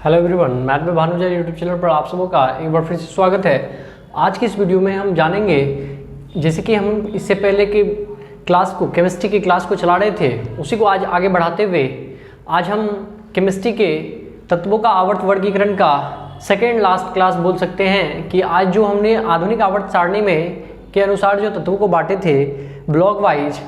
Hello everyone, math में Bhanuja YouTube channel पर आप सबों का एक बार फिर से स्वागत है। आज की इस वीडियो में हम जानेंगे, जैसे कि हम इससे पहले की क्लास को केमिस्ट्री की क्लास को चला रहे थे, उसी को आज आगे बढ़ाते हुए आज हम केमिस्ट्री के तत्वों का आवर्त वर्गीकरण का सेकेंड लास्ट क्लास बोल सकते हैं कि आज जो हमने आधुनिक आवर्त सारणी में के अनुसार जो तत्वों को बांटे थे block wise,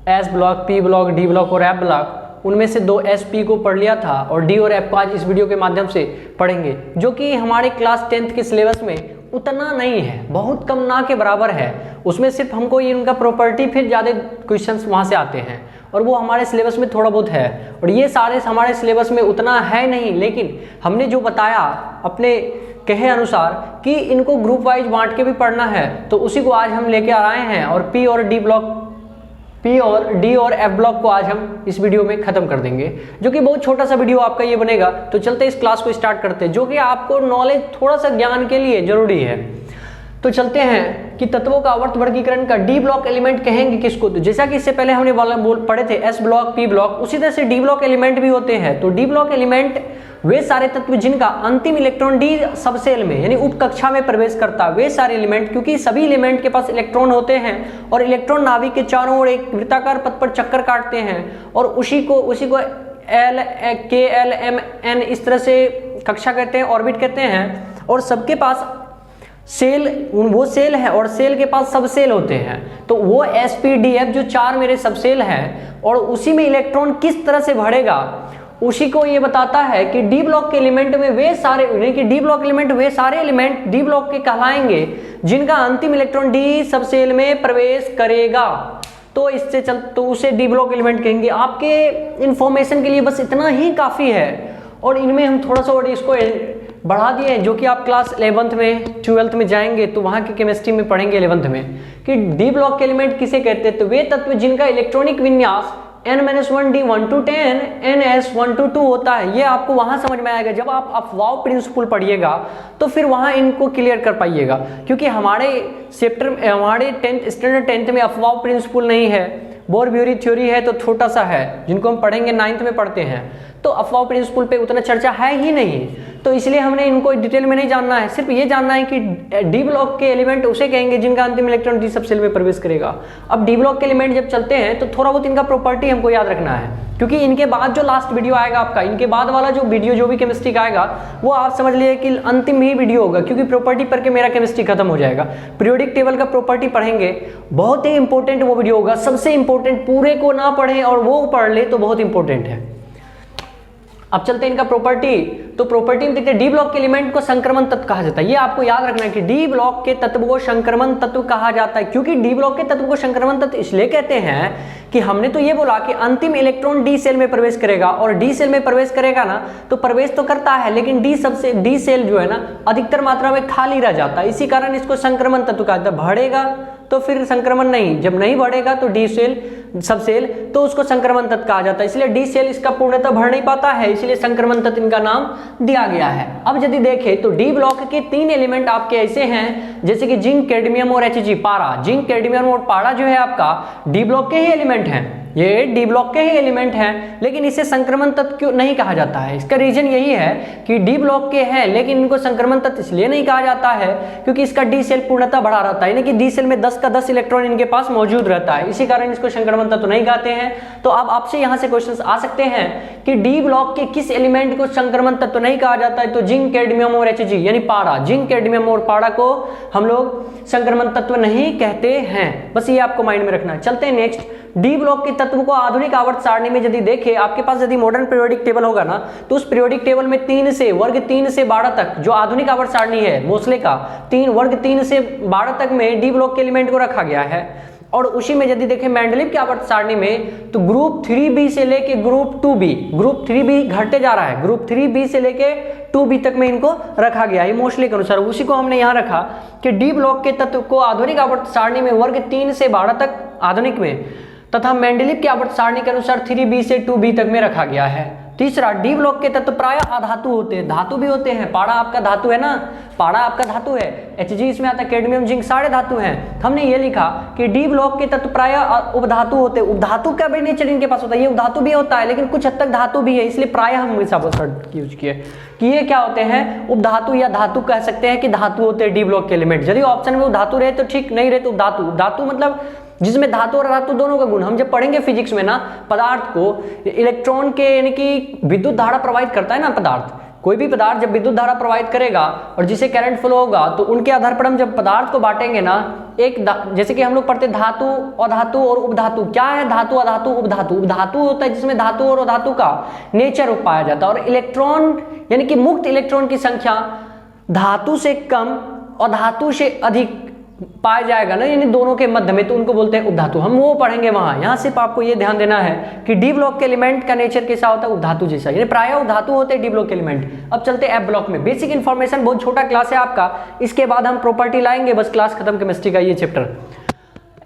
S block, P block, D block और एफ ब्लॉक, उनमें से दो एस पी को पढ़ लिया था और डी और एफ को आज इस वीडियो के माध्यम से पढ़ेंगे, जो कि हमारे क्लास 10th के सिलेबस में उतना नहीं है, बहुत कम ना के बराबर है। उसमें सिर्फ हमको ये उनका प्रॉपर्टी फिर ज़्यादा क्वेश्चंस वहाँ से आते हैं और वो हमारे सिलेबस में थोड़ा बहुत है और ये सारे हमारे सिलेबस में उतना है नहीं। लेकिन हमने जो बताया अपने कहे अनुसार कि इनको ग्रुप वाइज बांट के भी पढ़ना है, तो उसी को आज हम लेके आ रहे हैं और पी और डी और एफ ब्लॉक को आज हम इस वीडियो में खत्म कर देंगे, जो कि बहुत छोटा सा वीडियो आपका ये बनेगा। तो चलते इस क्लास को स्टार्ट करते हैं, जो कि आपको नॉलेज थोड़ा सा ज्ञान के लिए जरूरी है। तो चलते हैं कि तत्वों का आवर्त वर्गीकरण का डी ब्लॉक एलिमेंट कहेंगे किसको, तो जैसा कि इससे पहले हमने पढ़े थे एस ब्लॉक, पी ब्लॉक, उसी तरह से डी ब्लॉक एलिमेंट भी होते हैं। तो डी ब्लॉक एलिमेंट वे सारे तत्व जिनका अंतिम इलेक्ट्रॉन डी सबसेल में यानी उप कक्षा में प्रवेश करता, वे सारे एलिमेंट, क्योंकि सभी एलिमेंट के पास इलेक्ट्रॉन होते हैं और इलेक्ट्रॉन नाभिक के चारों ओर एक वृत्ताकार पथ पर चक्कर काटते हैं और उसी को एल के एल एम एन इस तरह से कक्षा कहते हैं, ऑर्बिट कहते हैं। और सबके पास सेल, वो सेल है और सेल के पास सब सेल होते हैं। तो वो एस पी डी एफ जो चार मेरे सब सेल हैं और उसी में इलेक्ट्रॉन किस तरह से भरेगा उसी को ये बताता है कि डी ब्लॉक के एलिमेंट में वे सारे एलिमेंट डी ब्लॉक के कहलाएंगे जिनका अंतिम इलेक्ट्रॉन डी सब सेल में प्रवेश करेगा। तो इससे तो उसे डी ब्लॉक एलिमेंट कहेंगे। आपके इंफॉर्मेशन के लिए बस इतना ही काफी है और इनमें हम थोड़ा सा और इसको बढ़ा दिए हैं, जो कि आप क्लास 11th में 12th में जाएंगे तो वहां की केमिस्ट्री में पढ़ेंगे 11th में कि डी ब्लॉक के एलिमेंट किसे कहते हैं। तो वे तत्व जिनका इलेक्ट्रॉनिक विन्यास n-1 to 10 ns1 to 2 होता है, ये आपको वहां समझ में आएगा जब आप अफवाह प्रिंसिपल पढ़िएगा, तो फिर वहां इनको क्लियर कर पाइएगा। क्योंकि हमारे 10th स्टैंडर्ड 10th में अफवाह प्रिंसिपल नहीं है, बोर ब्यूरी थ्योरी है तो छोटा सा है, जिनको हम पढ़ेंगे 9th में पढ़ते हैं, तो अफवाह प्रिंसिपल पे उतना चर्चा है ही नहीं। तो इसलिए हमने इनको डिटेल में नहीं जानना है, सिर्फ ये जानना है कि डी ब्लॉक के एलिमेंट उसे कहेंगे जिनका अंतिम इलेक्ट्रॉन डी सब सेल में प्रवेश करेगा। अब डी ब्लॉक के एलिमेंट जब चलते हैं तो थोड़ा बहुत इनका प्रॉपर्टी हमको याद रखना है, क्योंकि इनके बाद जो लास्ट वीडियो आएगा आपका, इनके बाद वाला जो वीडियो जो भी केमिस्ट्री का आएगा वो आप समझ लीजिए कि अंतिम ही वीडियो होगा, क्योंकि प्रॉपर्टी पढ़ के मेरा केमिस्ट्री खत्म हो जाएगा। पीरियोडिक टेबल का प्रॉपर्टी पढ़ेंगे, बहुत ही इंपॉर्टेंट वो वीडियो होगा, सबसे इंपॉर्टेंट। पूरे को ना पढ़ें और वो पढ़ ले तो बहुत इंपॉर्टेंट है। अब चलते हैं इनका प्रॉपर्टी। तो प्रॉपर्टी में देखते हैं डी ब्लॉक के एलिमेंट को संक्रमण तत्व कहा जाता है। ये आपको याद रखना है कि डी ब्लॉक के तत्व को संक्रमण तत्व कहा जाता है। क्योंकि डी ब्लॉक के तत्व को संक्रमण तत्व इसलिए कहते हैं कि हमने तो ये बोला कि अंतिम इलेक्ट्रॉन डी सेल में प्रवेश करेगा और डी सेल में प्रवेश करेगा ना, तो प्रवेश तो करता है लेकिन डी सेल जो है ना अधिकतर मात्रा में खाली रह जाता है, इसी कारण इसको संक्रमण तत्व कहा जाता है। बढ़ेगा तो फिर संक्रमण नहीं, जब नहीं बढ़ेगा तो डी सेल सब सेल तो उसको संक्रमण तत्व कहा जाता है। इसलिए डी सेल इसका पूर्णतः भर नहीं पाता है, इसलिए संक्रमण तत्व इनका नाम दिया गया है। अब यदि देखें तो डी ब्लॉक के 3 एलिमेंट आपके ऐसे हैं, जैसे कि जिंक, कैडमियम और Hg, पारा। जिंक, कैडमियम और पारा जो है आपका डी ब्लॉक के ही एलिमेंट हैं, ये डी ब्लॉक के ही एलिमेंट हैं, लेकिन इसे संक्रमण तत्व क्यों नहीं कहा जाता है? इसका रीजन यही है कि डी ब्लॉक के हैं लेकिन इनको संक्रमण तत्व इसलिए नहीं कहा जाता है क्योंकि इसका डी सेल पूर्णतः भरा रहता है, यानी कि डी सेल में 10 का 10 इलेक्ट्रॉन इनके पास मौजूद रहता है, इसी कारण इसको संक्रमण तत्व नहीं कहते हैं। तो अब आपसे यहां से क्वेश्चन आ सकते हैं कि डी ब्लॉक के किस एलिमेंट को संक्रमण तत्व नहीं कहा जाता है? तो जिंक, कैडमियम और Hg यानी पारा, जिंक, कैडमियम और पारा को हम लोग संक्रमण तत्व नहीं कहते हैं, बस ये आपको माइंड में रखना है। चलते हैं नेक्स्ट। डी ब्लॉक के तत्व को आधुनिक आवर्त सारणी में यदि देखें, आपके पास यदि मॉडर्न पीरियोडिक टेबल होगा ना, तो उस पीरियोडिक टेबल में वर्ग 3 से 12 तक जो आधुनिक आवर्त सारणी है मोस्ले का, वर्ग 3 से 12 तक में डी ब्लॉक के एलिमेंट को रखा गया है। और उसी में यदि देखें मेंडलीव की आवर्त सारणी में, तो ग्रुप 3b से लेके ग्रुप 2b, ग्रुप 3b घटते जा रहा है, ग्रुप 3b से लेके 2b तक में इनको रखा गया है मोस्टली के अनुसार। उसी को हमने यहाँ रखा कि डी ब्लॉक के तत्व को आधुनिक आवर्त सारणी में वर्ग 3 से 12 तक आधुनिक में तथा मेंडलीव की आवर्त सारणी के अनुसार 3b से 2b तक में रखा गया है। तीसरा, डी ब्लॉक के तत्व प्राय अधातु होते हैं, धातु भी होते हैं। पाड़ा आपका धातु है ना, पाड़ा आपका धातु है, Hg इसमें आता है, कैडमियम जिंक सारे धातु हैं। हमने ये लिखा कि डी ब्लॉक के तत्व प्राय उपधातु होते हैं। उपधातु का भी नेचर इनके पास होता है, ये उपधातु भी होता है लेकिन कुछ हद तक धातु भी है, इसलिए प्राय हम इस शब्द यूज किए कि ये क्या होते हैं, उपधातु या धातु कह सकते हैं कि धातु होते हैं डी ब्लॉक के एलिमेंट। यदि ऑप्शन में धातु रहे तो ठीक, नहीं रहे तो धातु। धातु मतलब जिसमें धातु और धातु दोनों का गुण। हम जब पढ़ेंगे फिजिक्स में ना, पदार्थ को इलेक्ट्रॉन के यानी कि विद्युत धारा प्रवाहित करता है ना पदार्थ, कोई भी पदार्थ जब विद्युत धारा प्रवाहित करेगा और जिसे करंट फ्लो होगा तो उनके आधार पर हम जब पदार्थ को बांटेंगे ना, एक जैसे कि हम लोग पढ़ते धातु, अधातु और उपधातु। क्या है धातु, अधातु, उपधातु? उपधातु होता है जिसमें धातु और अधातु का नेचर पाया जाता है, और इलेक्ट्रॉन यानी कि मुक्त इलेक्ट्रॉन की संख्या धातु से कम और धातु से अधिक पाया जाएगा ना, यानी दोनों के मध्य में, तो उनको बोलते हैं उपधातु। हम वो पढ़ेंगे वहां। यहाँ सिर्फ आपको ये ध्यान देना है कि डी ब्लॉक के एलिमेंट का नेचर कैसा होता है, उपधातु जैसा, यानी प्राय उपधातु होते हैं डी ब्लॉक के एलिमेंट। अब चलते हैं एफ ब्लॉक में। बेसिक इन्फॉर्मेशन, बहुत छोटा क्लास है आपका, इसके बाद हम प्रॉपर्टी लाएंगे, बस क्लास खत्म केमिस्ट्री का ये चैप्टर।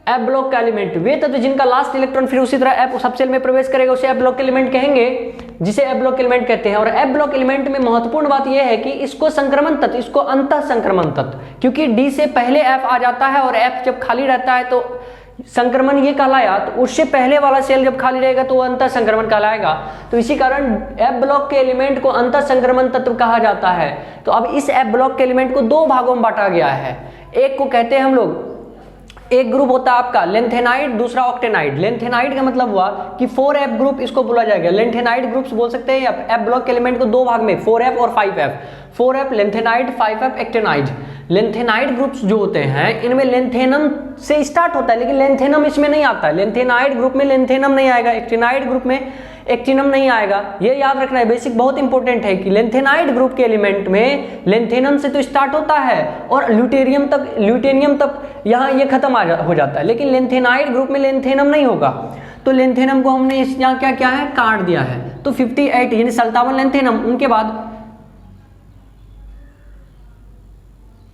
एफ ब्लॉक का एलिमेंट वे तत्व जिनका लास्ट इलेक्ट्रॉन फिर उसी तरह एफ सबसेल में प्रवेश करेगा, उसे एफ ब्लॉक एलिमेंट कहेंगे, जिसे एफ ब्लॉक एलिमेंट कहते हैं। और एफ ब्लॉक एलिमेंट में महत्वपूर्ण बात यह है कि इसको संक्रमण तत्व, इसको अंतः संक्रमण तत्व, क्योंकि डी से पहले एफ आ जाता है और एफ जब खाली रहता है तो संक्रमण ये कहलाया, तो उससे पहले वाला सेल जब खाली रहेगा तो वो अंतः संक्रमण कहलाएगा। तो इसी कारण एफ ब्लॉक के एलिमेंट को अंतः संक्रमण तत्व कहा जाता है। तो अब इस एफ ब्लॉक के एलिमेंट को दो भागों में बांटा गया है। एक को कहते हैं हम लोग, एक ग्रुप होता है आपका लेंथेनाइड, दूसरा ऑक्टेनाइड। लेंथेनाइड का मतलब हुआ कि 4f ग्रुप इसको बोला जाएगा, लेंथेनाइड ग्रुप्स बोल सकते हैं। एफ ब्लॉक के एलिमेंट को दो भाग में, 4f और 5f। 4f lanthanide, 5f actinide. Lanthanide groups जो होते हैं इनमें लेंथेनम से स्टार्ट होता है, लेकिन लेंथेनम इसमें नहीं आता है। लेंथेनाइड ग्रुप में लेंथेनम नहीं आएगा, एक्टेनाइड ग्रुप में एक्टिनम नहीं आएगा। ये याद रखना है, बेसिक बहुत इंपॉर्टेंट है कि लेंथेनाइड ग्रुप के एलिमेंट में लेंथेनम से तो स्टार्ट होता है और ल्यूटेनियम तक यहाँ ये खत्म हो जाता है, लेकिन लेंथेनाइड ग्रुप में लेंथेनम नहीं होगा। तो लेंथेनम को हमने यहाँ क्या क्या है, काट दिया है। तो 58 यानी 57 लेंथेनम। उनके बाद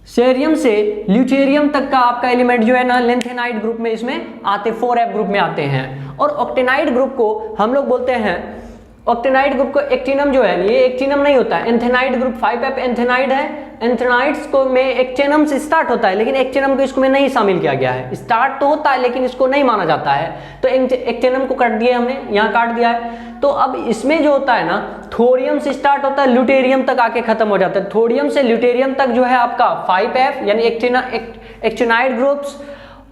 सेरियम से ल्यूटेरियम तक का आपका एलिमेंट जो है ना लेंथेनाइड ग्रुप में इसमें आते, 4f ग्रुप में आते हैं। और ऑक्टेनाइड ग्रुप को हम लोग बोलते हैं, ऑक्टेनाइड ग्रुप को एक्टिनम जो है ये एक्टिनम नहीं होता है। एंथेनाइड ग्रुप 5f एंथेनाइड है। एंथेनाइड्स को में एक्टिनम से स्टार्ट होता है, लेकिन एक्टिनम को इसमें नहीं शामिल किया गया है। स्टार्ट तो होता है लेकिन इसको नहीं माना जाता है, तो एक्टिनम को काट दिया हमने, यहाँ काट दिया है। तो अब इसमें जो होता है ना, थोरियम से स्टार्ट होता है, ल्यूटेरियम तक आके खत्म हो जाता है। थोरियम से ल्यूटेरियम तक जो है आपका 5f यानी एक्टिनाइड ग्रुप्स,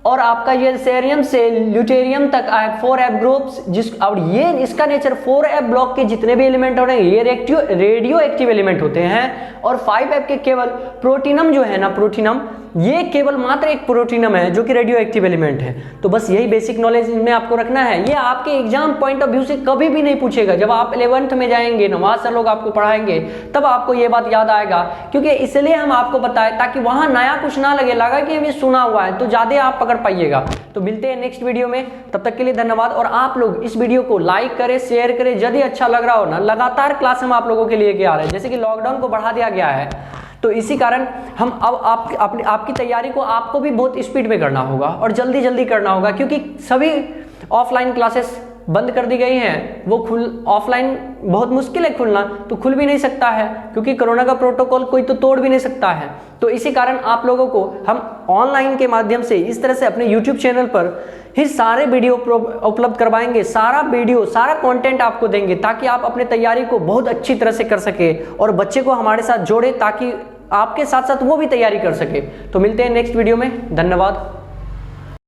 और आपका ये सेरियम से ल्यूटेरियम तक आए 4f ग्रुप्स। और ये इसका नेचर 4f ब्लॉक के जितने भी एलिमेंट हो रहे हैं ये रेडियो एक्टिव एलिमेंट होते हैं। और 5f के केवल प्रोटीनम जो है ना, प्रोटीनम ये केवल मात्र एक प्रोटीनम है जो कि रेडियो एक्टिव एलिमेंट है। तो बस यही बेसिक नॉलेज इनमें आपको रखना है। ये आपके एग्जाम पॉइंट ऑफ व्यू से कभी भी नहीं पूछेगा। जब आप 11th में जाएंगे, नवाज सर लोग आपको पढ़ाएंगे, तब आपको ये बात याद आएगा, क्योंकि इसलिए हम आपको बताएं ताकि वहां नया कुछ ना लगा कि ये सुना हुआ है, तो ज्यादा आप पकड़ पाइएगा। तो मिलते हैं नेक्स्ट वीडियो में, तब तक के लिए धन्यवाद। और आप लोग इस वीडियो को लाइक करें, शेयर करें। यदि अच्छा लग रहा हो ना, लगातार क्लास हम आप लोगों के लिए आ रहे हैं, जैसे कि लॉकडाउन को बढ़ा दिया गया है, तो इसी कारण हम अब आपकी तैयारी को आपको भी बहुत स्पीड में करना होगा और जल्दी करना होगा, क्योंकि सभी ऑफलाइन क्लासेस बंद कर दी गई हैं। वो ऑफलाइन बहुत मुश्किल है खुलना, तो खुल भी नहीं सकता है क्योंकि कोरोना का प्रोटोकॉल कोई तो तोड़ भी नहीं सकता है। तो इसी कारण आप लोगों को हम ऑनलाइन के माध्यम से इस तरह से अपने YouTube चैनल पर ही सारे वीडियो उपलब्ध करवाएंगे, सारा वीडियो, सारा कंटेंट आपको देंगे, ताकि आप अपने तैयारी को बहुत अच्छी तरह से कर सके और बच्चे को हमारे साथ जोड़े, ताकि आपके साथ साथ वो भी तैयारी कर सके। तो मिलते हैं नेक्स्ट वीडियो में, धन्यवाद।